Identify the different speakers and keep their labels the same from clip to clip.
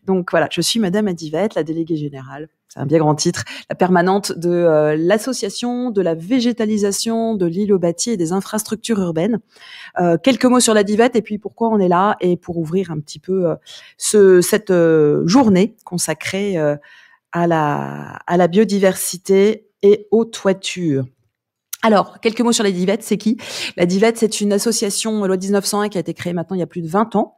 Speaker 1: Donc voilà, je suis Madame Adivette, la déléguée générale, c'est un bien grand titre, la permanente de l'association de la végétalisation de l'île au bâti et des infrastructures urbaines. Quelques mots sur la Divette et puis pourquoi on est là et pour ouvrir un petit peu cette journée consacrée à la biodiversité et aux toitures. Alors, quelques mots sur la Divette, c'est qui? La Divette, c'est une association loi 1901 qui a été créée maintenant il y a plus de 20 ans,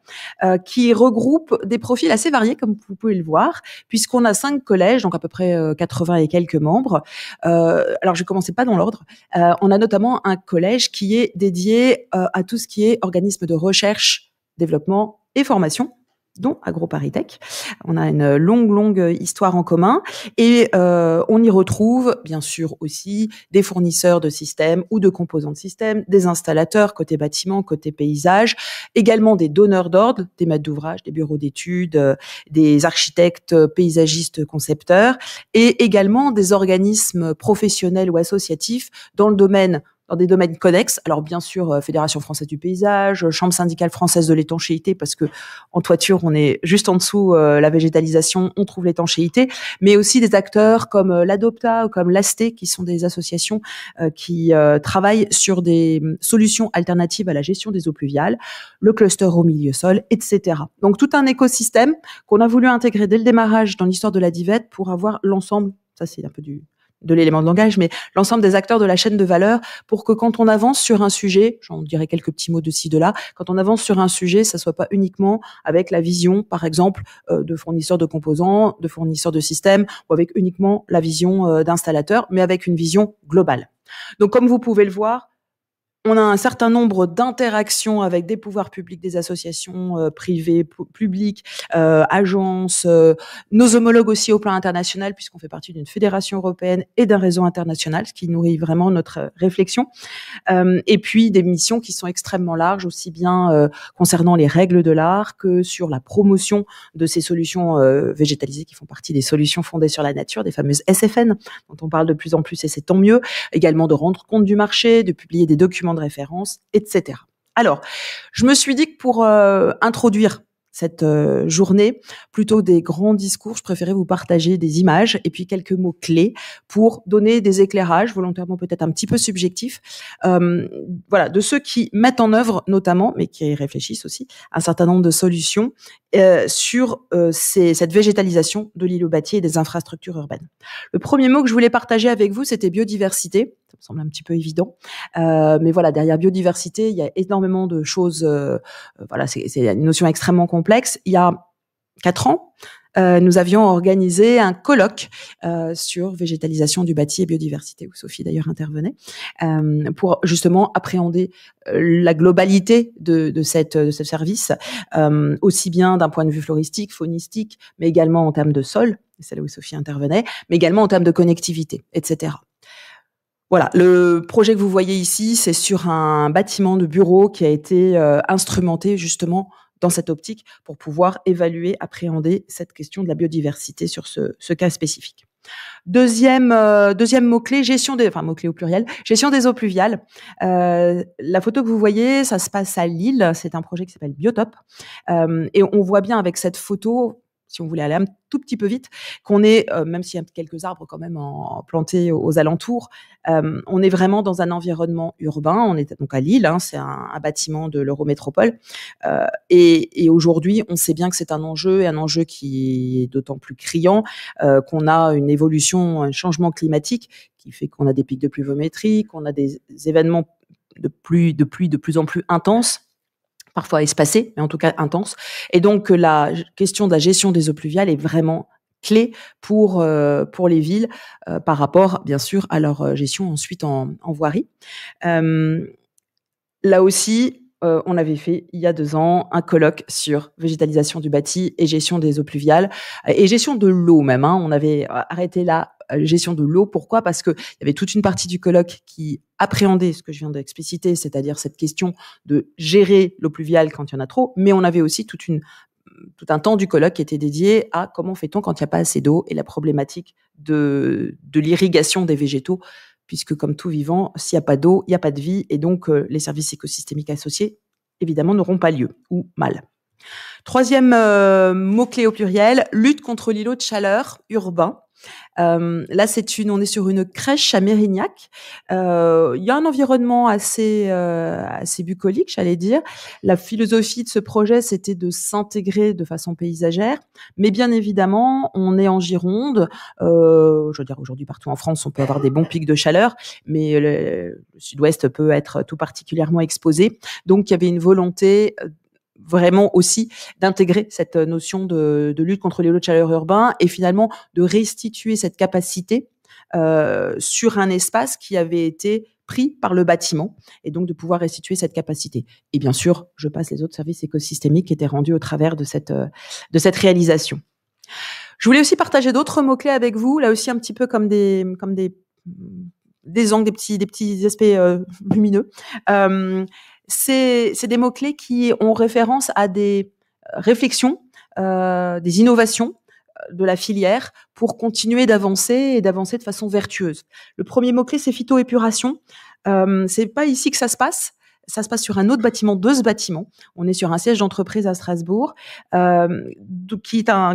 Speaker 1: qui regroupe des profils assez variés, comme vous pouvez le voir, puisqu'on a 5 collèges, donc à peu près 80 et quelques membres. Alors, je vais commencer pas dans l'ordre. On a notamment un collège qui est dédié à tout ce qui est organisme de recherche, développement et formation, dont AgroParisTech. On a une longue histoire en commun et on y retrouve bien sûr aussi des fournisseurs de systèmes ou de composants de systèmes, des installateurs côté bâtiment, côté paysage, également des donneurs d'ordre, des maîtres d'ouvrage, des bureaux d'études, des architectes, paysagistes, concepteurs et également des organismes professionnels ou associatifs dans des domaines connexes. Alors bien sûr, Fédération française du paysage, Chambre syndicale française de l'étanchéité, parce que en toiture, on est juste en dessous la végétalisation, on trouve l'étanchéité, mais aussi des acteurs comme l'Adopta ou comme l'ASTE, qui sont des associations qui travaillent sur des solutions alternatives à la gestion des eaux pluviales, le cluster au milieu sol, etc. Donc tout un écosystème qu'on a voulu intégrer dès le démarrage dans l'histoire de la Divette pour avoir l'ensemble, ça c'est un peu de l'élément de langage, mais l'ensemble des acteurs de la chaîne de valeur pour que quand on avance sur un sujet, j'en dirais quelques petits mots de ci, de là, quand on avance sur un sujet, ça soit pas uniquement avec la vision, par exemple, de fournisseurs de composants, de fournisseurs de systèmes, ou avec uniquement la vision d'installateurs, mais avec une vision globale. Donc, comme vous pouvez le voir, on a un certain nombre d'interactions avec des pouvoirs publics, des associations privées, publiques, agences, nos homologues aussi au plan international, puisqu'on fait partie d'une fédération européenne et d'un réseau international, ce qui nourrit vraiment notre réflexion. Et puis des missions qui sont extrêmement larges, aussi bien concernant les règles de l'art que sur la promotion de ces solutions végétalisées qui font partie des solutions fondées sur la nature, des fameuses SFN, dont on parle de plus en plus et c'est tant mieux. Également de rendre compte du marché, de publier des documents de référence, etc. Alors, je me suis dit que pour introduire cette journée, plutôt des grands discours, je préférais vous partager des images et puis quelques mots clés pour donner des éclairages, volontairement peut-être un petit peu subjectifs, voilà, de ceux qui mettent en œuvre notamment, mais qui réfléchissent aussi, un certain nombre de solutions sur cette végétalisation de l'île au bâti et des infrastructures urbaines. Le premier mot que je voulais partager avec vous, c'était biodiversité. Ça me semble un petit peu évident, mais voilà, derrière biodiversité, il y a énormément de choses. Voilà, c'est une notion extrêmement complexe. Il y a 4 ans, nous avions organisé un colloque sur végétalisation du bâti et biodiversité, où Sophie d'ailleurs intervenait, pour justement appréhender la globalité de ce service, aussi bien d'un point de vue floristique, faunistique, mais également en termes de sol, c'est là où Sophie intervenait, mais également en termes de connectivité, etc. Voilà, le projet que vous voyez ici, c'est sur un bâtiment de bureau qui a été instrumenté justement dans cette optique pour pouvoir évaluer, appréhender cette question de la biodiversité sur ce cas spécifique. Deuxième mot-clé, mot-clé au pluriel, gestion des eaux pluviales. La photo que vous voyez, ça se passe à Lille, c'est un projet qui s'appelle Biotop. Et on voit bien avec cette photo, si on voulait aller un tout petit peu vite, qu'on est, même s'il y a quelques arbres quand même plantés aux alentours, on est vraiment dans un environnement urbain. On est donc à Lille, c'est un bâtiment de l'Eurométropole. Et aujourd'hui, on sait bien que c'est un enjeu qui est d'autant plus criant qu'on a une évolution, un changement climatique qui fait qu'on a des pics de pluviométrie, qu'on a des événements de pluie de plus en plus intenses, parfois espacés, mais en tout cas intenses. Et donc, la question de la gestion des eaux pluviales est vraiment clé pour les villes par rapport, bien sûr, à leur gestion ensuite en voirie. Là aussi, on avait fait, il y a 2 ans, un colloque sur végétalisation du bâti et gestion des eaux pluviales et gestion de l'eau même. On avait arrêté là, gestion de l'eau. Pourquoi ? Parce qu'il y avait toute une partie du colloque qui appréhendait ce que je viens d'expliciter, c'est-à-dire cette question de gérer l'eau pluviale quand il y en a trop, mais on avait aussi tout un temps du colloque qui était dédié à comment fait-on quand il n'y a pas assez d'eau et la problématique de l'irrigation des végétaux, puisque comme tout vivant, s'il n'y a pas d'eau, il n'y a pas de vie, et donc les services écosystémiques associés, évidemment, n'auront pas lieu, ou mal. Troisième mot-clé au pluriel, lutte contre l'îlot de chaleur urbain. Là, on est sur une crèche à Mérignac. Il y a un environnement assez bucolique, j'allais dire. La philosophie de ce projet, c'était de s'intégrer de façon paysagère, mais bien évidemment, on est en Gironde. Je veux dire, aujourd'hui, partout en France, on peut avoir des bons pics de chaleur, mais le sud-ouest peut être tout particulièrement exposé. Donc, il y avait une volonté vraiment aussi d'intégrer cette notion de lutte contre les lots de chaleur urbains et finalement de restituer cette capacité sur un espace qui avait été pris par le bâtiment et donc de pouvoir restituer cette capacité. Et bien sûr, je passe les autres services écosystémiques qui étaient rendus au travers de cette réalisation. Je voulais aussi partager d'autres mots-clés avec vous, là aussi un petit peu comme des angles, des petits aspects lumineux. C'est des mots-clés qui ont référence à des réflexions, des innovations de la filière pour continuer d'avancer et d'avancer de façon vertueuse. Le premier mot-clé, c'est phytoépuration. C'est pas ici que ça se passe. Ça se passe sur un autre bâtiment, de ce bâtiment. On est sur un siège d'entreprise à Strasbourg, qui est un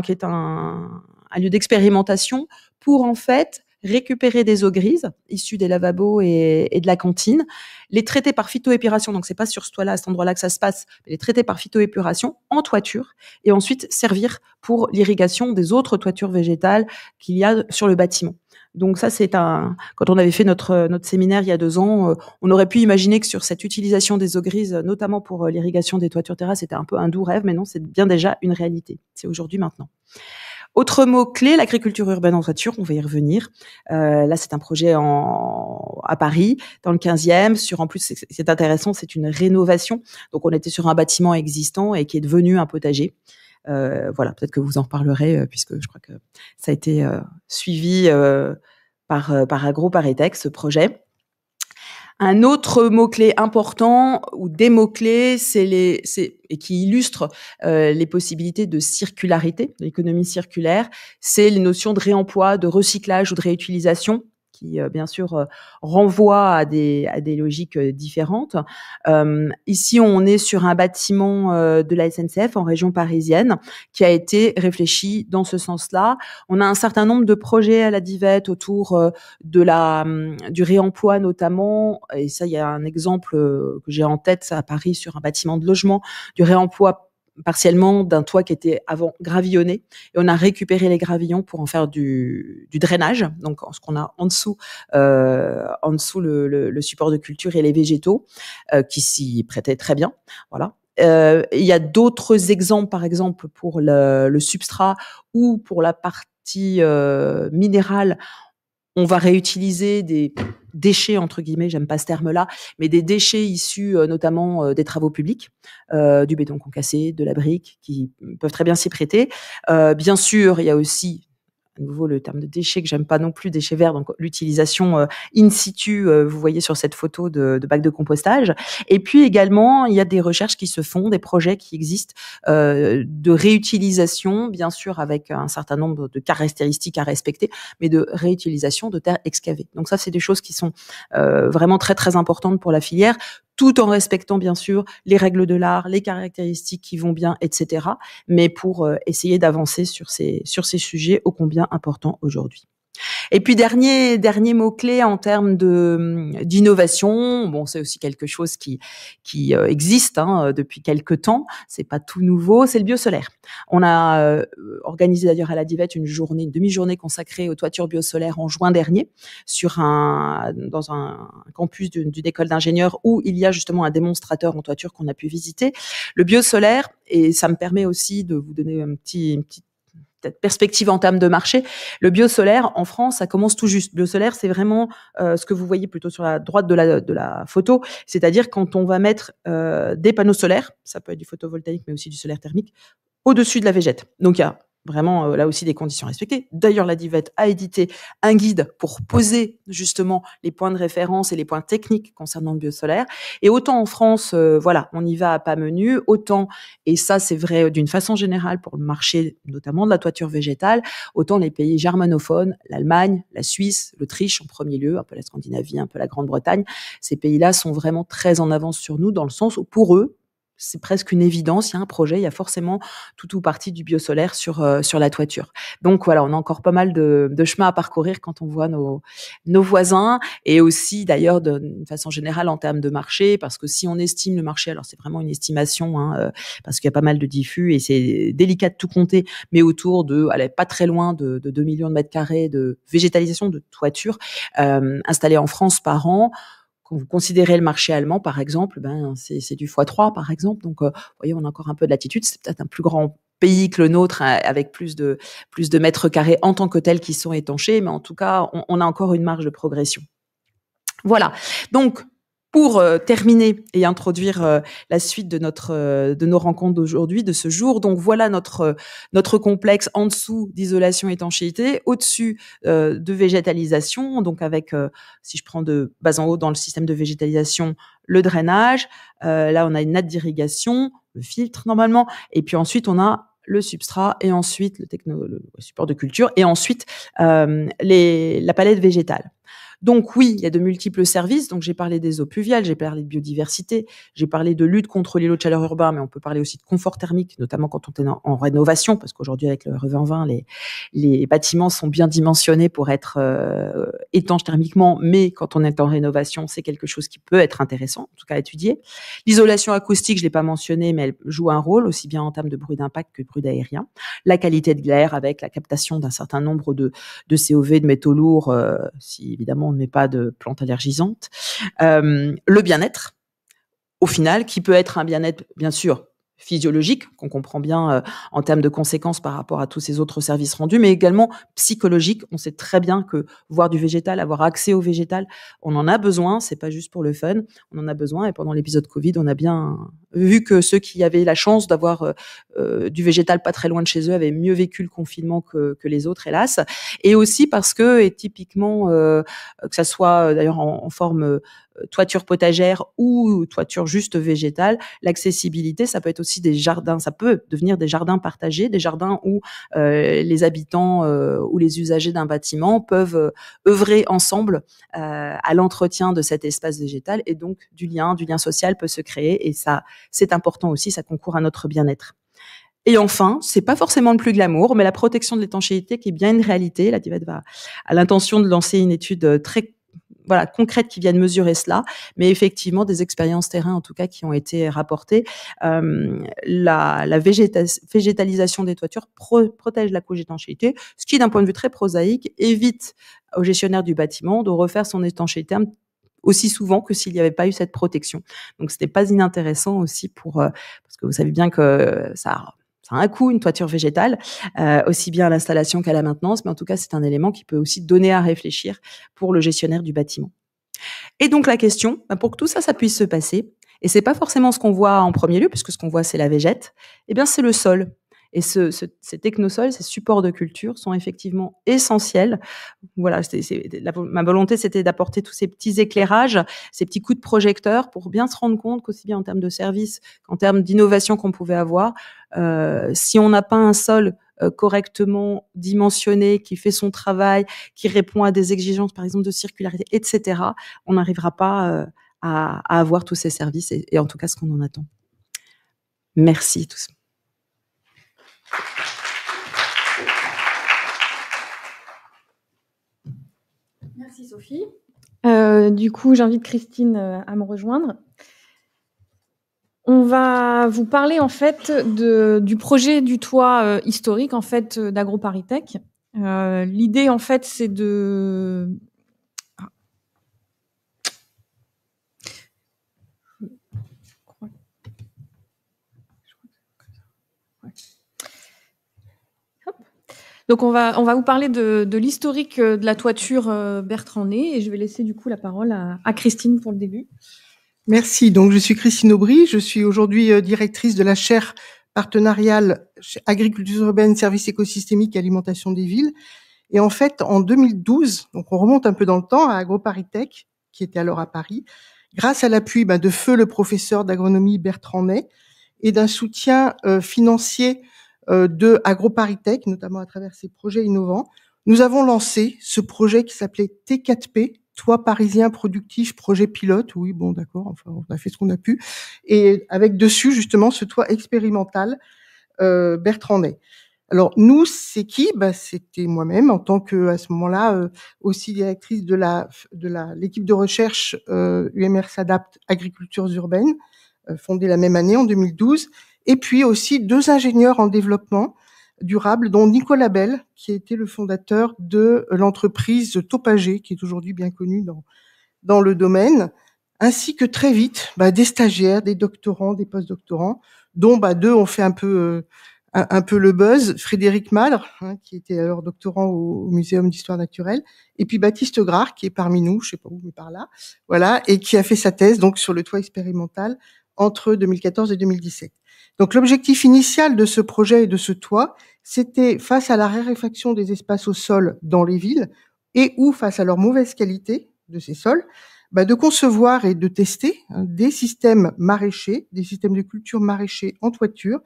Speaker 1: lieu d'expérimentation pour en fait récupérer des eaux grises issues des lavabos et de la cantine, les traiter par phytoépuration, donc c'est pas sur ce toit-là, à cet endroit-là que ça se passe, mais les traiter par phytoépuration en toiture et ensuite servir pour l'irrigation des autres toitures végétales qu'il y a sur le bâtiment. Donc ça, quand on avait fait notre séminaire il y a 2 ans, on aurait pu imaginer que sur cette utilisation des eaux grises, notamment pour l'irrigation des toitures terrasses, c'était un peu un doux rêve, mais non, c'est bien déjà une réalité. C'est aujourd'hui, maintenant. Autre mot-clé, l'agriculture urbaine en toiture, on va y revenir. Là, c'est un projet à Paris, dans le 15e. En plus, c'est intéressant, c'est une rénovation. Donc, on était sur un bâtiment existant et qui est devenu un potager. Voilà, peut-être que vous en reparlerez, puisque je crois que ça a été suivi par AgroParisTech, ce projet. Un autre mot-clé important ou des mots-clés, et qui illustre les possibilités de circularité, de l'économie circulaire, c'est les notions de réemploi, de recyclage ou de réutilisation qui bien sûr renvoient à des logiques différentes. Ici, on est sur un bâtiment de la SNCF en région parisienne qui a été réfléchi dans ce sens-là. On a un certain nombre de projets à la Divette autour du réemploi notamment, et ça, il y a un exemple que j'ai en tête à Paris sur un bâtiment de logement, du réemploi partiellement d'un toit qui était avant gravillonné, et on a récupéré les gravillons pour en faire du drainage, donc ce qu'on a en dessous le support de culture et les végétaux qui s'y prêtaient très bien. Voilà. Il y a d'autres exemples, par exemple pour le substrat ou pour la partie minérale. On va réutiliser des déchets, entre guillemets, j'aime pas ce terme-là, mais des déchets issus notamment des travaux publics, du béton concassé, de la brique, qui peuvent très bien s'y prêter. Bien sûr, il y a aussi, à nouveau, le terme de déchets que j'aime pas non plus, déchets verts, donc l'utilisation in situ, vous voyez sur cette photo de bac de compostage. Et puis également, il y a des recherches qui se font, des projets qui existent de réutilisation, bien sûr avec un certain nombre de caractéristiques à respecter, mais de réutilisation de terres excavées. Donc ça, c'est des choses qui sont vraiment très très importantes pour la filière, tout en respectant bien sûr les règles de l'art, les caractéristiques qui vont bien, etc. Mais pour essayer d'avancer sur ces sujets ô combien importants aujourd'hui. Et puis dernier mot-clé en termes d'innovation, bon, c'est aussi quelque chose qui existe depuis quelque temps, c'est pas tout nouveau, c'est le biosolaire. On a organisé d'ailleurs à la Divette une demi-journée consacrée aux toitures biosolaires en juin dernier dans un campus d'une école d'ingénieurs où il y a justement un démonstrateur en toiture qu'on a pu visiter. Le biosolaire, et ça me permet aussi de vous donner une petite perspective en termes de marché. Le biosolaire, en France, ça commence tout juste. Biosolaire, c'est vraiment ce que vous voyez plutôt sur la droite de la photo, c'est-à-dire quand on va mettre des panneaux solaires, ça peut être du photovoltaïque, mais aussi du solaire thermique, au-dessus de la végète. Donc, il y a vraiment là aussi des conditions respectées. D'ailleurs, la Divette a édité un guide pour poser justement les points de référence et les points techniques concernant le biosolaire. Et autant en France, voilà, on y va à pas menu, autant, et ça c'est vrai d'une façon générale pour le marché notamment de la toiture végétale, autant les pays germanophones, l'Allemagne, la Suisse, l'Autriche en premier lieu, un peu la Scandinavie, un peu la Grande-Bretagne, ces pays-là sont vraiment très en avance sur nous dans le sens où pour eux, c'est presque une évidence. Il y a un projet, il y a forcément tout ou partie du biosolaire sur la toiture. Donc voilà, on a encore pas mal de chemin à parcourir quand on voit nos voisins, et aussi d'ailleurs d'une façon générale en termes de marché, parce que si on estime le marché, alors c'est vraiment une estimation, parce qu'il y a pas mal de diffus et c'est délicat de tout compter, mais autour de, allez, pas très loin de 2 millions de mètres carrés de végétalisation de toiture installée en France par an. Quand vous considérez le marché allemand, par exemple, c'est du x3, par exemple. Donc, vous voyez, on a encore un peu de latitude. C'est peut-être un plus grand pays que le nôtre, avec plus de mètres carrés en tant que tels qui sont étanchés, mais en tout cas, on a encore une marge de progression. Voilà. Donc, pour terminer et introduire la suite de nos rencontres d'aujourd'hui, de ce jour. Donc voilà notre complexe en dessous d'isolation étanchéité, au-dessus de végétalisation. Donc avec, si je prends de bas en haut dans le système de végétalisation, le drainage. Là, on a une natte d'irrigation, le filtre normalement, et puis ensuite on a le substrat et ensuite le support de culture et ensuite la palette végétale. Donc oui, il y a de multiples services. Donc j'ai parlé des eaux pluviales, j'ai parlé de biodiversité, j'ai parlé de lutte contre l'îlot de chaleur urbain, mais on peut parler aussi de confort thermique, notamment quand on est en rénovation, parce qu'aujourd'hui avec le RE2020, les bâtiments sont bien dimensionnés pour être étanches thermiquement, mais quand on est en rénovation, c'est quelque chose qui peut être intéressant, en tout cas à étudier. L'isolation acoustique, je l'ai pas mentionné, mais elle joue un rôle aussi bien en termes de bruit d'impact que de bruit aérien. La qualité de l'air avec la captation d'un certain nombre de COV, de métaux lourds, si évidemment on ne met pas de plantes allergisantes. Le bien-être, au final, qui peut être un bien-être, bien sûr, physiologique, qu'on comprend bien en termes de conséquences par rapport à tous ces autres services rendus, mais également psychologique. On sait très bien que voir du végétal, avoir accès au végétal, on en a besoin, c'est pas juste pour le fun, on en a besoin. Et pendant l'épisode Covid, on a bien vu que ceux qui avaient la chance d'avoir du végétal pas très loin de chez eux avaient mieux vécu le confinement que les autres, hélas. Et aussi parce que, et typiquement, que ça soit d'ailleurs en forme toiture potagère ou toiture juste végétale, l'accessibilité, ça peut être aussi des jardins, ça peut devenir des jardins partagés, des jardins où les habitants ou les usagers d'un bâtiment peuvent œuvrer ensemble à l'entretien de cet espace végétal, et donc du lien social peut se créer, et ça, c'est important aussi, ça concourt à notre bien-être. Et enfin, c'est pas forcément le plus glamour, mais la protection de l'étanchéité qui est bien une réalité. La DIVET va à l'intention de lancer une étude très concrète qui viennent mesurer cela, mais effectivement des expériences terrain en tout cas qui ont été rapportées. La végétalisation des toitures protège la couche d'étanchéité, ce qui d'un point de vue très prosaïque évite au gestionnaire du bâtiment de refaire son étanchéité aussi souvent que s'il n'y avait pas eu cette protection. Donc ce n'est pas inintéressant aussi parce que vous savez bien que ça a un coût, une toiture végétale, aussi bien à l'installation qu'à la maintenance, mais en tout cas, c'est un élément qui peut aussi donner à réfléchir pour le gestionnaire du bâtiment. Et donc la question, pour que tout ça puisse se passer, et c'est pas forcément ce qu'on voit en premier lieu, puisque ce qu'on voit c'est la végète, eh bien c'est le sol. Et ces technosols, ces supports de culture sont effectivement essentiels. Voilà, ma volonté, c'était d'apporter tous ces petits éclairages, ces petits coups de projecteur pour bien se rendre compte qu'aussi bien en termes de services qu'en termes d'innovation qu'on pouvait avoir, si on n'a pas un sol correctement dimensionné, qui fait son travail, qui répond à des exigences, par exemple, de circularité, etc., on n'arrivera pas à avoir tous ces services et en tout cas ce qu'on en attend. Merci tous.
Speaker 2: Merci Sophie. Du coup, j'invite Christine à me rejoindre. On va vous parler en fait du projet du toit historique en fait d'AgroParisTech. L'idée en fait c'est de Donc on va vous parler de l'historique de la toiture Bertrand Ney, et je vais laisser du coup la parole à Christine pour le début.
Speaker 3: Merci. Donc je suis Christine Aubry, je suis aujourd'hui directrice de la chaire partenariale Agriculture urbaine, services écosystémiques et alimentation des villes. Et en fait, en 2012, donc on remonte un peu dans le temps, à AgroParisTech, qui était alors à Paris, grâce à l'appui de feu le professeur d'agronomie Bertrand Ney et d'un soutien financier de AgroParisTech, notamment à travers ses projets innovants, nous avons lancé ce projet qui s'appelait T4P, toit parisien productif, projet pilote. Oui, bon, d'accord, enfin, on a fait ce qu'on a pu. Et avec dessus, justement, ce toit expérimental Bertrandais. Alors nous, c'est qui? C'était moi-même en tant que à ce moment-là aussi directrice de l'équipe de recherche UMR s'adapte agricultures urbaines, fondée la même année en 2012, et puis aussi 2 ingénieurs en développement durable, dont Nicolas Bell, qui a été le fondateur de l'entreprise Topager, qui est aujourd'hui bien connue dans le domaine, ainsi que très vite des stagiaires, des doctorants, des post-doctorants, dont 2 ont fait un peu le buzz, Frédéric Madre, qui était alors doctorant au Muséum d'histoire naturelle, et puis Baptiste Grard, qui est parmi nous, je sais pas où, mais par là, voilà, et qui a fait sa thèse donc sur le toit expérimental entre 2014 et 2017. Donc l'objectif initial de ce projet et de ce toit, c'était face à la raréfaction des espaces au sol dans les villes et ou face à leur mauvaise qualité de ces sols, de concevoir et de tester des systèmes maraîchers, des systèmes de culture maraîchers en toiture,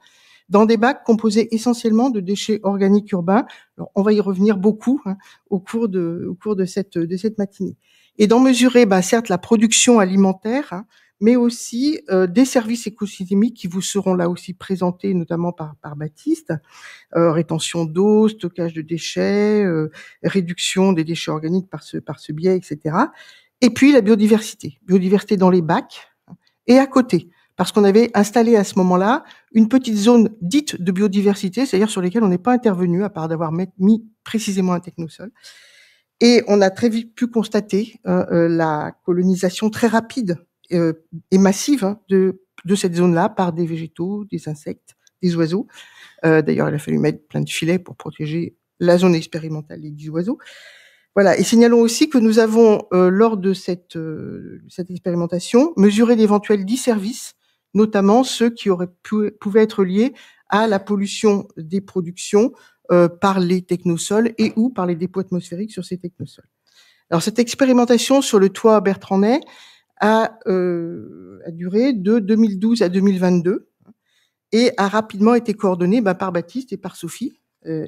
Speaker 3: dans des bacs composés essentiellement de déchets organiques urbains. Alors, on va y revenir beaucoup au cours de cette matinée. Et d'en mesurer, certes, la production alimentaire, mais aussi des services écosystémiques qui vous seront là aussi présentés, notamment par Baptiste, rétention d'eau, stockage de déchets, réduction des déchets organiques par ce biais, etc. Et puis la biodiversité dans les bacs et à côté, parce qu'on avait installé à ce moment-là une petite zone dite de biodiversité, c'est-à-dire sur lesquelles on n'est pas intervenu, à part d'avoir mis précisément un technosol. Et on a très vite pu constater la colonisation très rapide et massive de cette zone-là par des végétaux, des insectes, des oiseaux. D'ailleurs, il a fallu mettre plein de filets pour protéger la zone expérimentale des oiseaux. Voilà. Et signalons aussi que nous avons, lors de cette expérimentation, mesuré d'éventuels disservices, notamment ceux qui pouvaient être liés à la pollution des productions par les technosols et ou par les dépôts atmosphériques sur ces technosols. Alors cette expérimentation sur le toit Bertrandais a duré de 2012 à 2022 et a rapidement été coordonnée par Baptiste et par Sophie,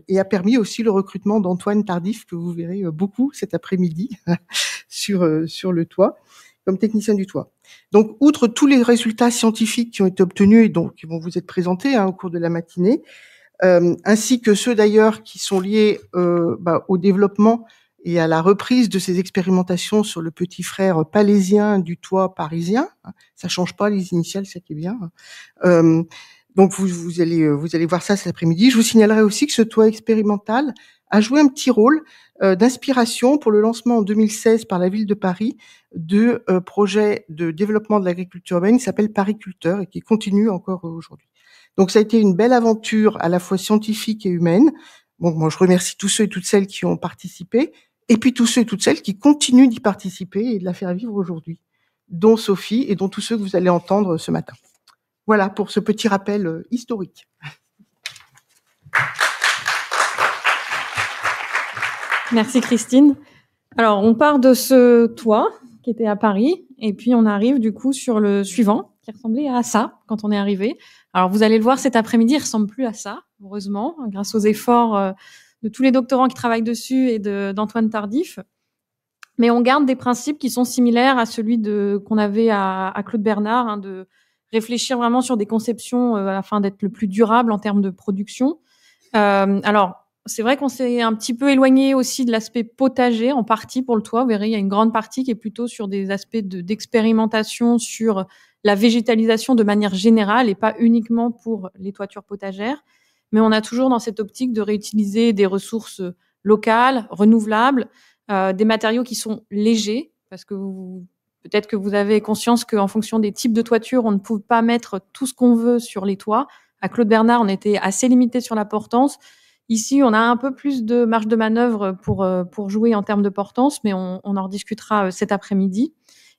Speaker 3: et a permis aussi le recrutement d'Antoine Tardif, que vous verrez beaucoup cet après-midi sur le toit, comme technicien du toit. Donc, outre tous les résultats scientifiques qui ont été obtenus et donc qui vont vous être présentés au cours de la matinée, ainsi que ceux d'ailleurs qui sont liés au développement et à la reprise de ces expérimentations sur le petit frère palaisien du toit parisien, ça change pas les initiales, ça qui est bien. Donc vous allez voir ça cet après-midi. Je vous signalerai aussi que ce toit expérimental a joué un petit rôle d'inspiration pour le lancement en 2016 par la ville de Paris de projets de développement de l'agriculture urbaine qui s'appelle Pariculteur et qui continue encore aujourd'hui. Donc ça a été une belle aventure à la fois scientifique et humaine. Bon, moi je remercie tous ceux et toutes celles qui ont participé et puis tous ceux et toutes celles qui continuent d'y participer et de la faire vivre aujourd'hui, dont Sophie et dont tous ceux que vous allez entendre ce matin. Voilà pour ce petit rappel historique.
Speaker 2: Merci Christine. Alors, on part de ce toit qui était à Paris et puis on arrive du coup sur le suivant qui ressemblait à ça quand on est arrivé. Alors, vous allez le voir cet après-midi, il ressemble plus à ça, heureusement, grâce aux efforts de tous les doctorants qui travaillent dessus et d'Antoine Tardif. Mais on garde des principes qui sont similaires à celui qu'on avait à Claude Bernard, de réfléchir vraiment sur des conceptions afin d'être le plus durable en termes de production. Alors, c'est vrai qu'on s'est un petit peu éloigné aussi de l'aspect potager en partie pour le toit. Vous verrez, il y a une grande partie qui est plutôt sur des aspects d'expérimentation sur la végétalisation de manière générale et pas uniquement pour les toitures potagères. Mais on a toujours dans cette optique de réutiliser des ressources locales, renouvelables, des matériaux qui sont légers, parce que peut-être que vous avez conscience qu'en fonction des types de toitures, on ne peut pas mettre tout ce qu'on veut sur les toits. À Claude Bernard, on était assez limité sur la portance. Ici, on a un peu plus de marge de manœuvre pour jouer en termes de portance, mais on en rediscutera cet après-midi.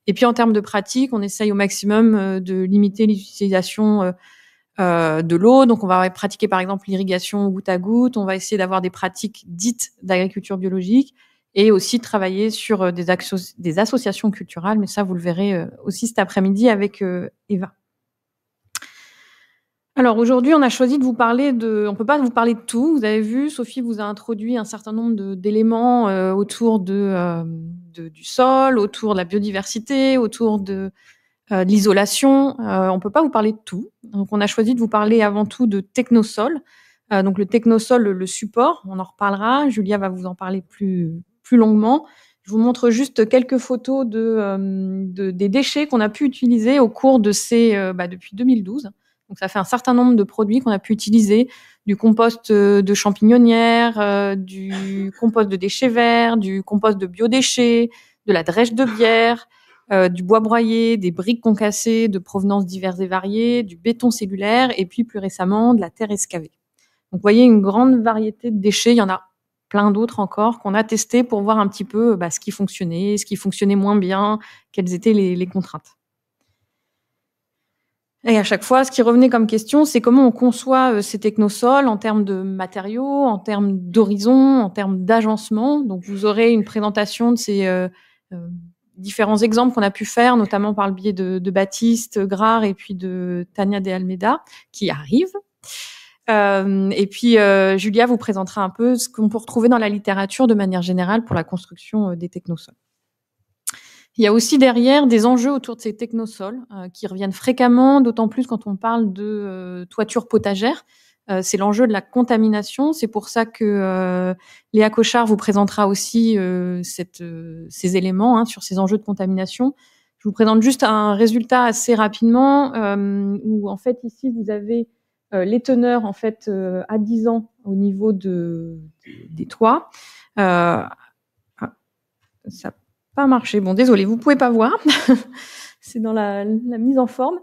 Speaker 2: Et puis, en termes de pratique, on essaye au maximum de limiter l'utilisation de l'eau. Donc, on va pratiquer, par exemple, l'irrigation goutte à goutte. On va essayer d'avoir des pratiques dites d'agriculture biologique et aussi travailler sur des associations culturelles. Mais ça, vous le verrez aussi cet après-midi avec Eva. Alors aujourd'hui, on a choisi de vous parler on peut pas vous parler de tout. Vous avez vu, Sophie vous a introduit un certain nombre d'éléments autour du sol, autour de la biodiversité, autour de l'isolation. On peut pas vous parler de tout. Donc on a choisi de vous parler avant tout de technosol. Donc le technosol, le support, on en reparlera. Julia va vous en parler plus longuement. Je vous montre juste quelques photos des déchets qu'on a pu utiliser au cours de depuis 2012. Donc ça fait un certain nombre de produits qu'on a pu utiliser, du compost de champignonnières, du compost de déchets verts, du compost de biodéchets, de la drèche de bière, du bois broyé, des briques concassées de provenance diverses et variées, du béton cellulaire et puis plus récemment de la terre excavée. Donc vous voyez une grande variété de déchets, il y en a plein d'autres encore qu'on a testé pour voir un petit peu ce qui fonctionnait moins bien, quelles étaient les contraintes. Et à chaque fois, ce qui revenait comme question, c'est comment on conçoit ces technosols en termes de matériaux, en termes d'horizon, en termes d'agencement. Donc, vous aurez une présentation de ces différents exemples qu'on a pu faire, notamment par le biais de Baptiste Grard et puis de Tania de Almeida, qui arrive. Et puis, Julia vous présentera un peu ce qu'on peut retrouver dans la littérature de manière générale pour la construction des technosols. Il y a aussi derrière des enjeux autour de ces technosols qui reviennent fréquemment, d'autant plus quand on parle de toiture potagère. C'est l'enjeu de la contamination. C'est pour ça que Léa Cochard vous présentera aussi ces éléments sur ces enjeux de contamination. Je vous présente juste un résultat assez rapidement où en fait ici vous avez les teneurs en fait à 10 ans au niveau des toits. Ça pas marché. Bon, désolé, vous pouvez pas voir. C'est dans la mise en forme.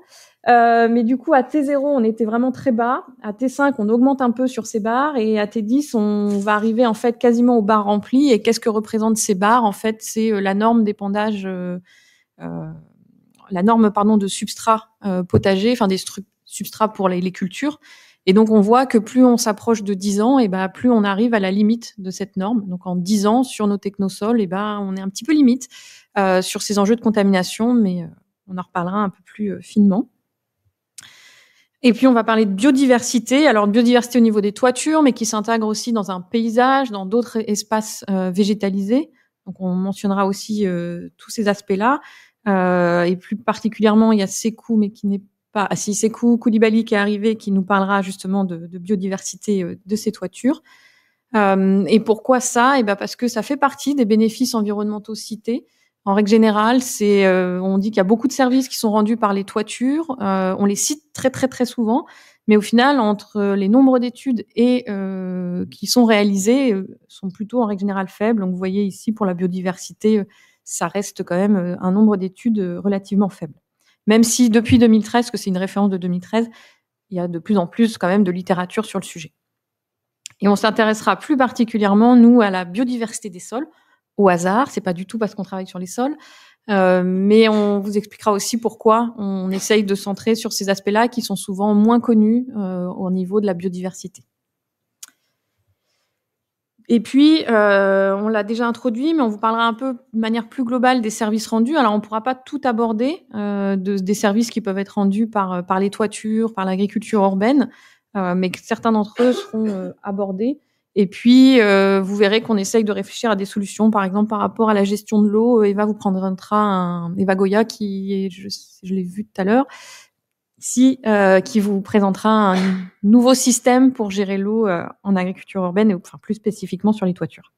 Speaker 2: Mais du coup, à T0, on était vraiment très bas. À T5, on augmente un peu sur ces barres. Et à T10, on va arriver en fait quasiment aux barres remplies. Et qu'est-ce que représentent ces barres? En fait, c'est la norme d'épandage, la norme, de substrat potager, enfin des substrats pour les cultures. Et donc, on voit que plus on s'approche de 10 ans, et plus on arrive à la limite de cette norme. Donc, en 10 ans, sur nos technosols, on est un petit peu limite sur ces enjeux de contamination, mais on en reparlera un peu plus finement. Et puis, on va parler de biodiversité. Alors, biodiversité au niveau des toitures, mais qui s'intègre aussi dans un paysage, dans d'autres espaces végétalisés. Donc, on mentionnera aussi tous ces aspects-là. Et plus particulièrement, il y a Sékou, mais qui n'est Sékou Koulibaly qui est arrivé, qui nous parlera justement de biodiversité de ces toitures. Et pourquoi ça? Parce que ça fait partie des bénéfices environnementaux cités. En règle générale, on dit qu'il y a beaucoup de services qui sont rendus par les toitures. On les cite très très très souvent, mais au final, entre les nombres d'études et qui sont réalisées, sont plutôt en règle générale faibles. Donc vous voyez ici pour la biodiversité, ça reste quand même un nombre d'études relativement faible. Même si depuis 2013, que c'est une référence de 2013, il y a de plus en plus quand même de littérature sur le sujet. Et on s'intéressera plus particulièrement, nous, à la biodiversité des sols, au hasard. C'est pas du tout parce qu'on travaille sur les sols, mais on vous expliquera aussi pourquoi on essaye de centrer sur ces aspects-là qui sont souvent moins connus au niveau de la biodiversité. Et puis, on l'a déjà introduit, mais on vous parlera un peu de manière plus globale des services rendus. Alors, on ne pourra pas tout aborder des services qui peuvent être rendus par les toitures, par l'agriculture urbaine, mais certains d'entre eux seront abordés. Et puis, vous verrez qu'on essaye de réfléchir à des solutions, par exemple, par rapport à la gestion de l'eau. Eva vous prendra Eva Goya, je l'ai vu tout à l'heure, ici, qui vous présentera un nouveau système pour gérer l'eau en agriculture urbaine, et enfin plus spécifiquement sur les toitures.